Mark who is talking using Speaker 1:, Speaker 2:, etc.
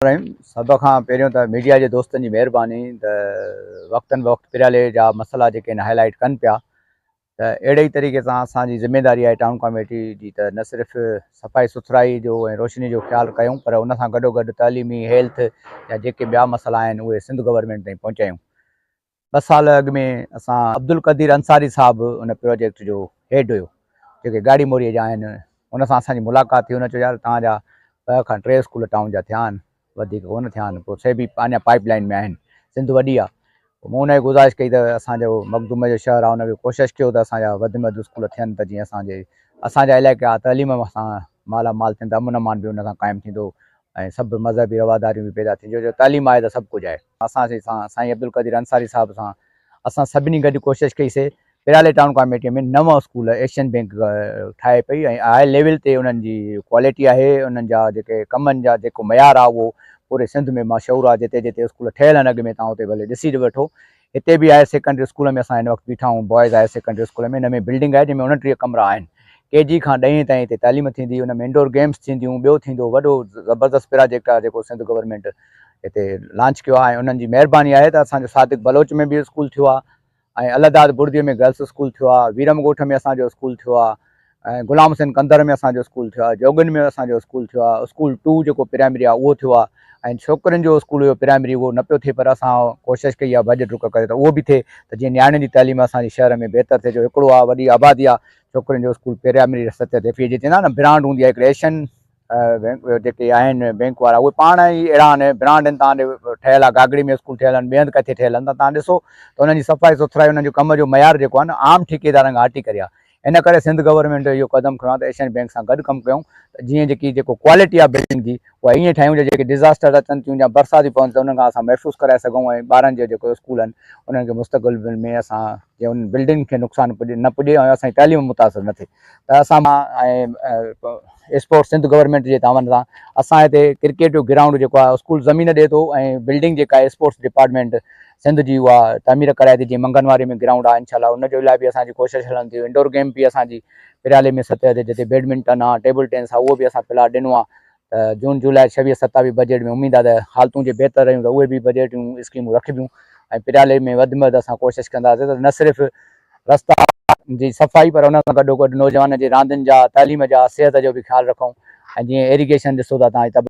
Speaker 1: सब खां पहिरियों त मीडिया जे दोस्तनि जी महिरबानी त वक़्तनि वक़्तु पिराले जा मसइला जेके आहिनि हाईलाइट कनि पिया त अहिड़े ई तरीक़े सां असांजी ज़िमेदारी आहे टाउन कमेटी जी त न सिर्फ़ु सफ़ाई सुथराई जो ऐं रोशनी जो ख़्यालु कयूं पर उन सां गॾोगॾु तइलीमी हेल्थ या जेके ॿिया मसइला आहिनि उहे सिंध गवर्नमेंट ताईं पहुचायूं। 2 साल अॻु में असां अब्दुल क़दीर अंसारी साहिबु उन प्रोजेक्ट जो हेड हुयो जेके गाड़ी मोरीअ जा आहिनि। उन सां असांजी मुलाक़ात थी। उन चयो यार तव्हांजा 2 खां 3 स्कूल टाउन जा थिया आहिनि, वधीक कोन थिया आहिनि, पोइ से बि अञा पाइप लाइन में आहिनि, सिंध वॾी आहे। मूं हुनखे गुज़ारिश कई त असांजो मखदूम जो शहर आहे उनखे कोशिशि कयो त असांजा वधि में वधि स्कूल थियनि त जीअं असांजा इलाइक़ा तइलीम सां मालामाल थियनि त अमन अमान बि उन सां क़ाइमु थींदो ऐं सभु मज़हबी रवादारियूं बि पैदा थींदियूं। जो तइलीम आहे त सभु कुझु आहे। असांजे साईं अब्दुल क़दीर अंसारी साहिब सां असां सभिनी गॾु कोशिशि कईसीं। पिराले टाउन कमेटीअ में 9 स्कूल एशियन बैंक ठाहे पई ऐं हाई लेवल ते उन्हनि जी क्वालिटी आहे, उन्हनि जा जेके कमनि जा जेको मयारु आहे उहो पूरे सिंध में मशहूरु आहे। जिते जिते स्कूल ठहियल आहिनि अॻु में तव्हां उते भले ॾिसी वठो। हिते बि हायर सेकेंडरी स्कूल में असां हिन वक़्तु बीठा आहियूं, बॉइज़ हायर सेकेंडरी स्कूल में। हिन में बिल्डिंग आहे जंहिंमें 29 कमरा आहिनि। KG खां 10 ताईं हिते तालीम थींदी, हुन में इंडोर गेम्स थींदियूं, ॿियो थींदो वॾो ज़बरदस्त प्रोजेक्ट आहे जेको सिंध गवर्नमेंट हिते लॉन्च कयो आहे। उन्हनि जी महिरबानी आहे त असांजो सादिक बलोच में बि स्कूल थियो आहे ऐं अलदाद बुर्दीअ में गर्ल्स स्कूल थियो आहे, वीरम ॻोठ में असांजो स्कूल थियो आहे ऐं गुलाम हुसैन कंदर में असांजो स्कूल थियो आहे, जोगन में असांजो स्कूल थियो आहे, स्कूल 2 जेको प्राइमरी आहे उहो थियो आहे ऐं छोकिरियुनि जो स्कूल हुयो प्राइमरी उहो न पियो थिए पर असां कोशिशि कई आहे बजट रुक करे त उहो बि थिए त जीअं नियाणियुनि जी तइलीम असांजे शहर में बहितर थिए। जो हिकिड़ो आहे वॾी आबादी आहे छोकिरियुनि जो स्कूल प्राइमरी सतह ते फी चवंदा न ब्रांड हूंदी आहे हिकिड़े एशियन बैंक जेके आहिनि बैंक वारा उहे पाण ई अहिड़ा आहिनि ब्रांड आहिनि। तव्हां ठहियल आहे गागड़ी में स्कूल ठहियल आहिनि, ॿिए हंधि किथे ठहियल आहिनि त तव्हां ॾिसो त उन्हनि जी सफ़ाई सुथराई उन्हनि जो कम जो मयारु जेको आहे न आम ठेकेदारनि खां हटी करे आहे। इन करे सिंध गवर्नमेंट इहो क़दम खयों आहे त एशियन बैंक सां गॾु कमु कयूं त जीअं जेको क्वालिटी आहे बिल्डिंग जी उहा ईअं ठाहियूं जेके डिज़ास्टर अचनि थियूं या बरसाति पवनि त उन्हनि खां असां महफ़ूज़ कराए सघूं ऐं ॿारनि जो जेको स्कूल आहिनि उन्हनि खे मुस्तक़बिल में असां जीअं उन बिल्डिंग खे नुक़सानु न पुॼे ऐं असांजी तइलीम मुतासिर न थिए। त असां ऐं स्पोर्ट्स सिंध गवर्नमेंट जे तावन सां असां हिते क्रिकेट जो ग्राउंड जेको आहे स्कूल ज़मीन ॾिए थो ऐं बिल्डिंग जेका आहे स्पोर्ट्स डिपार्टमेंट सिंध जी उहा तामीर कराए थी। जीअं मंगनवारी में ग्राउंड आहे इंशाल्लाह उनजे लाइ बि असांजी कोशिशि हलंदी थी। इंडोर गेम बि असांजी पिराले में सतह ते जिते बैडमिंटन आहे, टेबल टेनिस आहे, उहो बि असां प्लाट ॾिनो आहे त जून जुलाई 26-27 बजट में उमेदु आहे त हालतूं जे बहितर रहियूं त उहे बि बजट जूं स्कीमूं रखबियूं ऐं पिराले में वधि में वधि असां कोशिशि कंदासीं त न सिर्फ़ु रस्ता जी सफ़ाई पर उन सां गॾोगॾु नौजवान जे रांदियुनि जा, तइलीम जा, सिहत जो बि ख़्यालु रखूं ऐं जीअं इरीगेशन ॾिसो था तव्हां